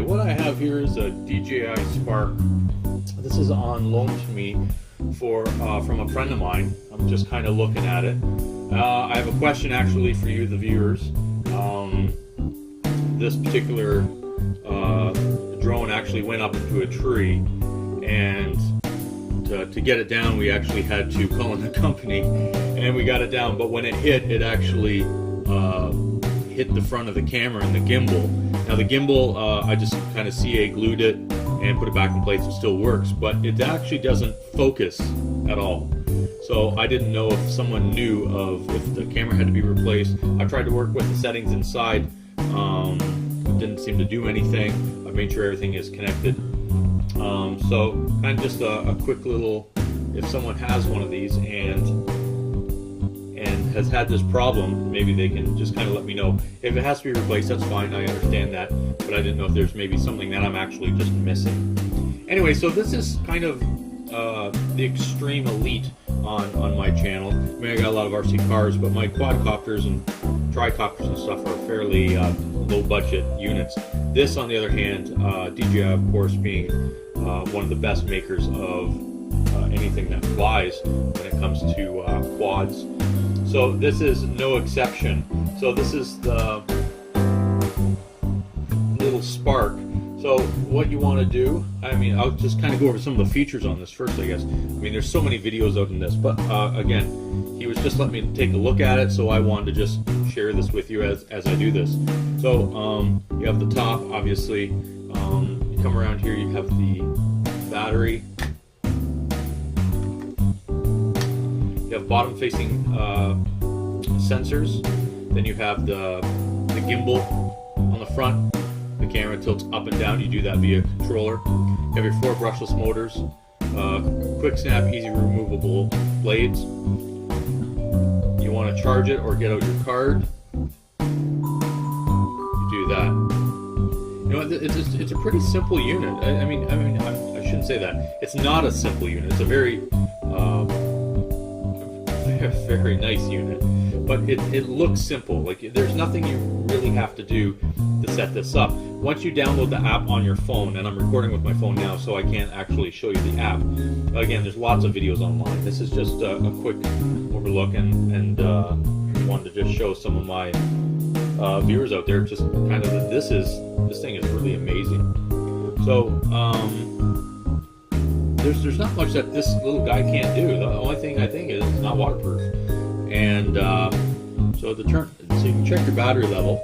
What I have here is a DGI SPARK. This is on loan to me from a friend of mine. I'm just kind of looking at it. I have a question actually for you, the viewers. This particular drone actually went up into a tree, and to get it down we actually had to call in the company, and we got it down. But when it hit, it actually hit the front of the camera and the gimbal. Now the gimbal, I just kind of CA glued it and put it back in place. It still works, but it actually doesn't focus at all. So I didn't know if someone knew of if the camera had to be replaced. I tried to work with the settings inside. It didn't seem to do anything. I made sure everything is connected. So kind of just a quick little, if someone has one of these and has had this problem, maybe they can just kind of let me know. If it has to be replaced, that's fine, I understand that, but I didn't know if there's maybe something that I'm actually just missing. Anyway, so this is kind of the extreme elite on my channel. I mean, I got a lot of RC cars, but my quadcopters and tricopters and stuff are fairly low budget units. This, on the other hand, DJI of course being one of the best makers of anything that flies when it comes to quads. So this is no exception. So this is the little Spark. So what you want to do, I mean, I'll just kind of go over some of the features on this first, I guess. I mean, there's so many videos out in this, but again, he was just letting me take a look at it, so I wanted to just share this with you as I do this. So you have the top, obviously. You come around here, you have the battery. You have bottom-facing sensors. Then you have the gimbal on the front. The camera tilts up and down. You do that via controller. You have your 4 brushless motors, quick snap, easy removable blades. You want to charge it or get out your card, you do that. You know, it's a pretty simple unit. I mean, I shouldn't say that. It's not a simple unit. It's a very very nice unit, but it looks simple. Like, there's nothing you really have to do to set this up. Once you download the app on your phone, and I'm recording with my phone now, so I can't actually show you the app. Again, there's lots of videos online. This is just a quick overlook, and wanted to just show some of my viewers out there just kind of that this thing is really amazing. So there's not much that this little guy can't do. The only thing I think is it's not waterproof. And so you can check your battery level.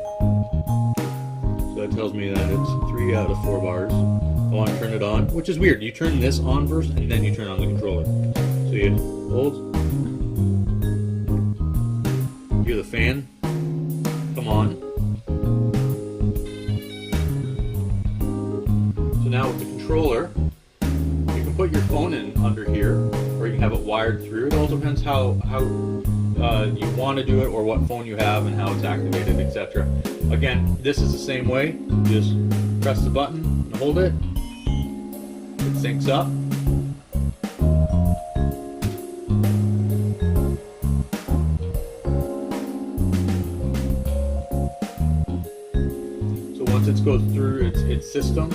So that tells me that it's 3 out of 4 bars. I want to turn it on, which is weird. You turn this on first, and then you turn on the controller. So you hold. Hear the fan come on. So now with the controller, put your phone in under here, or you can have it wired through. It all depends how you want to do it, or what phone you have and how it's activated, etc. Again, this is the same way. You just press the button and hold it. It syncs up. So once it goes through its system,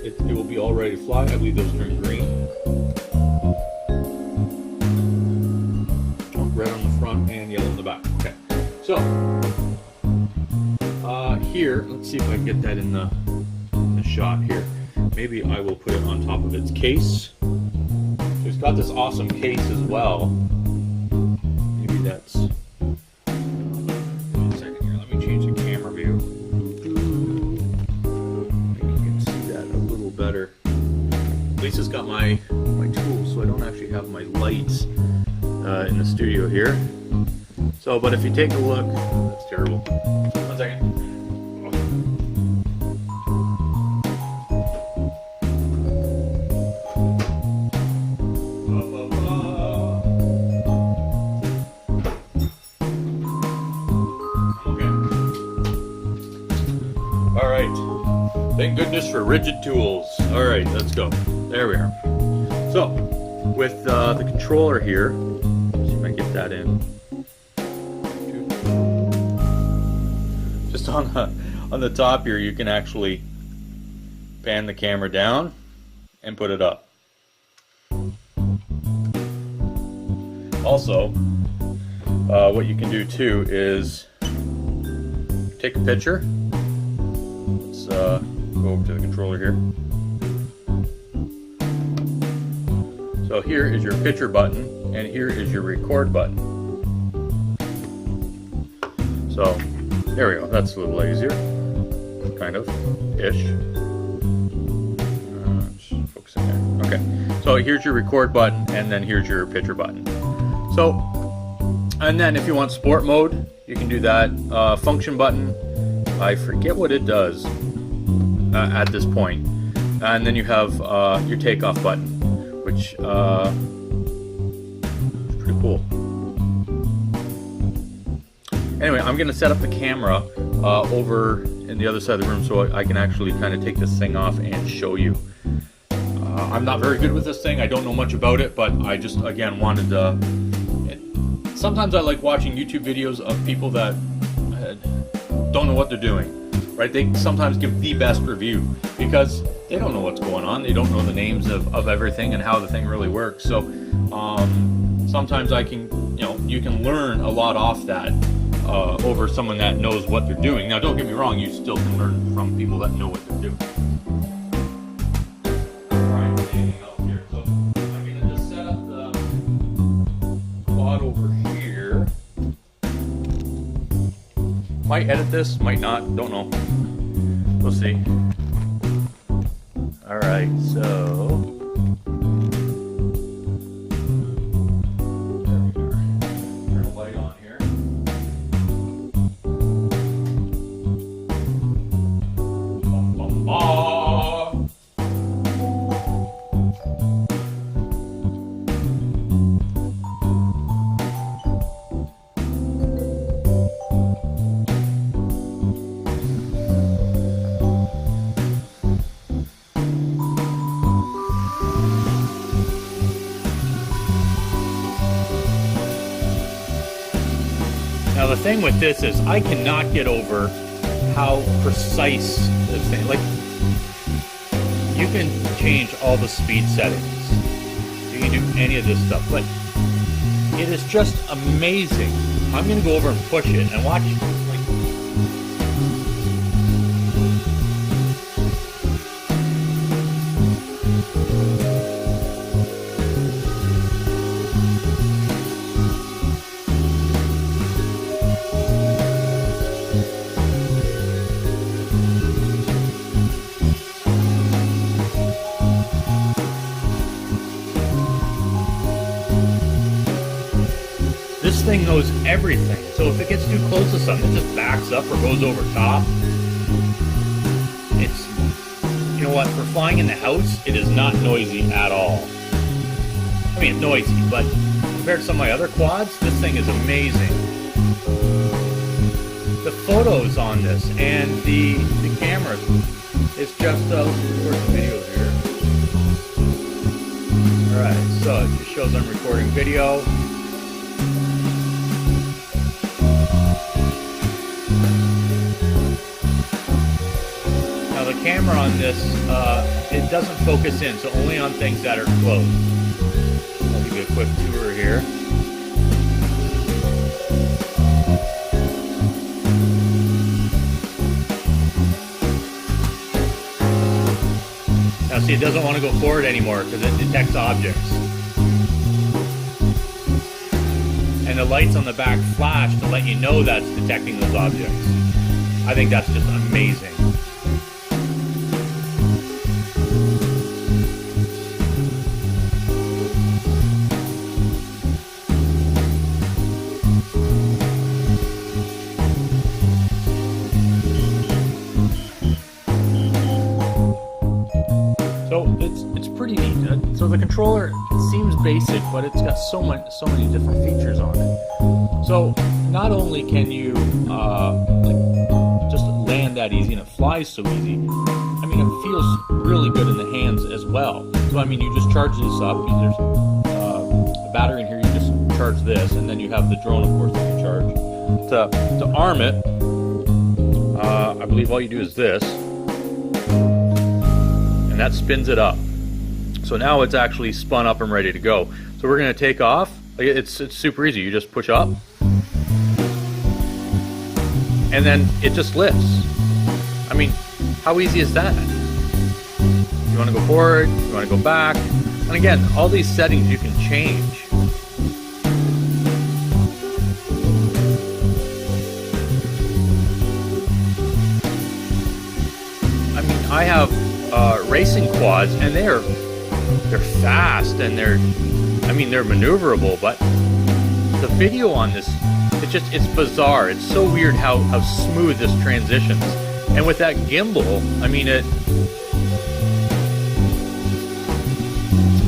it will be all ready to fly. I believe those turn green. Red on the front and yellow on the back. Okay. So here, let's see if I can get that in the shot here. Maybe I will put it on top of its case. So it's got this awesome case as well. Maybe that's. Wait a second here. Let me change the camera view. Maybe you can see that a little better. At least it's got my tools, so I don't actually have my lights in the studio here. So, but if you take a look, that's terrible. 1 second. Okay. All right. Thank goodness for rigid tools. All right, let's go. There we are. So, with the controller here, see if I can get that in. Just on the top here, you can actually pan the camera down and put it up. Also, what you can do too is take a picture. Let's go over to the controller here. So here is your picture button, and here is your record button. So there we go. That's a little easier, kind of ish. Just focusing there. Okay. So here's your record button, and then here's your picture button. So, and then if you want sport mode, you can do that. Function button, I forget what it does at this point. And then you have your takeoff button, which is pretty cool. Anyway, I'm going to set up the camera over in the other side of the room so I can actually kind of take this thing off and show you. I'm not very good with this thing. I don't know much about it, but I just, again, wanted to... Sometimes I like watching YouTube videos of people that don't know what they're doing, right? They sometimes give the best review because they don't know what's going on. They don't know the names of everything and how the thing really works. So sometimes I can, you can learn a lot off that over someone that knows what they're doing. Now, don't get me wrong, you still can learn from people that know what they're doing. Might edit this, might not, don't know. We'll see. Alright, so... there we go. Turn the light on here. Bum, bum, bum. Now the thing with this is I cannot get over how precise this thing, like you can change all the speed settings, you can do any of this stuff, but it is just amazing. I'm going to go over and push it and watch it. This thing knows everything, so if it gets too close to something, it just backs up or goes over top. It's, you know what, for flying in the house, it is not noisy at all. I mean, it's noisy, but compared to some of my other quads, this thing is amazing. The photos on this and the cameras, it's just, let's record the video here. Alright, so it just shows I'm recording video. Now the camera on this, it doesn't focus in, so only on things that are close. I'll give you a quick tour here. Now see, it doesn't want to go forward anymore because it detects objects. And the lights on the back flash to let you know that's detecting those objects. I think that's just amazing. So it's pretty neat. So the controller seems basic, but it's got so many different features on it. So not only can you just land that easy, and it flies so easy. I mean, it feels really good in the hands as well. So I mean, you just charge this up. There's a battery in here. You just charge this, and then you have the drone, of course, that you charge. To arm it, I believe all you do is this. that spins it up. So now it's actually spun up and ready to go. So we're going to take off. It's super easy. You just push up, and then it just lifts. I mean, how easy is that? You want to go forward, you want to go back, and again, all these settings you can change. I mean, I have racing quads, and they're fast, and they're maneuverable, but the video on this, it's bizarre. It's so weird how smooth this transitions. And with that gimbal, I mean,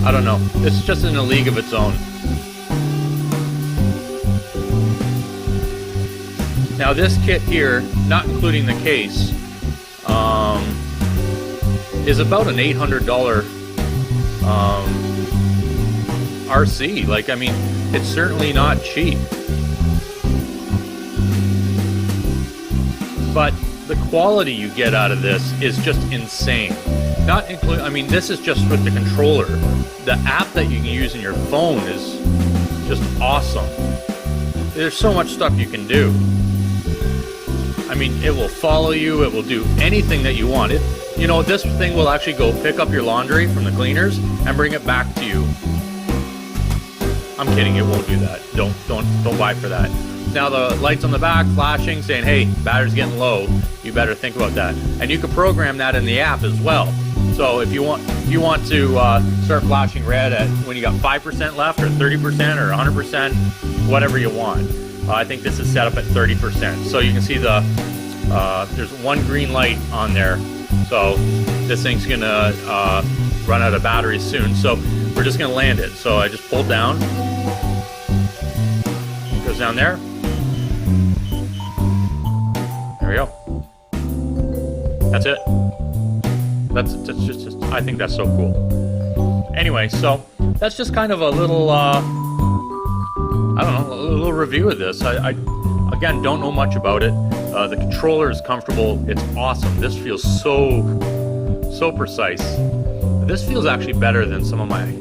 I don't know. It's just in a league of its own. Now this kit here, not including the case, is about an $800 RC. Like, I mean, it's certainly not cheap. But the quality you get out of this is just insane. Not include, I mean, this is just with the controller. The app that you can use in your phone is just awesome. There's so much stuff you can do. I mean, it will follow you. It will do anything that you want. You know, this thing will actually go pick up your laundry from the cleaners and bring it back to you. I'm kidding. It won't do that. Don't buy for that. Now the lights on the back flashing, saying, "Hey, battery's getting low. You better think about that." And you can program that in the app as well. So if you want to start flashing red at when you got 5% left, or 30%, or 100%, whatever you want. I think this is set up at 30%. So you can see there's one green light on there. So this thing's gonna run out of batteries soon. So we're just gonna land it. So I just pulled down. It goes down there. There we go. That's it. That's just I think that's so cool. Anyway, so that's just kind of a little I don't know, a little review of this. I again don't know much about it. The controller is comfortable. It's awesome. This feels so precise. This feels actually better than some of my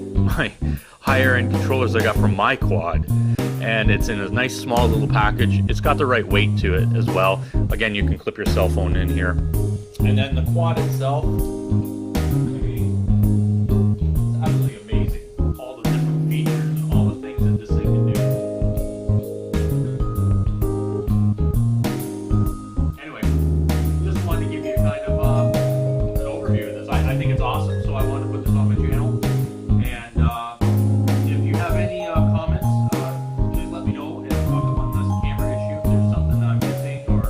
higher end controllers I got from my quad. And it's in a nice small little package. It's got the right weight to it as well. Again, you can clip your cell phone in here. And then the quad itself, I mean, it's absolutely amazing. All the different features and all the things that this thing can do. Anyway, just wanted to give you kind of an overview of this. I think it's awesome, so I wanted to put this on my channel. And if you have any comments, please let me know. And on this camera issue, if there's something that I'm missing or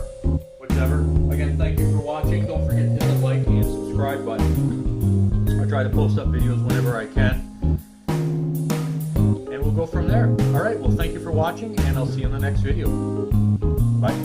whichever. Again, thank you for watching. Don't forget to hit the like and subscribe button. I try to post up videos whenever I can. And we'll go from there. Alright, well, thank you for watching, and I'll see you in the next video. Bye.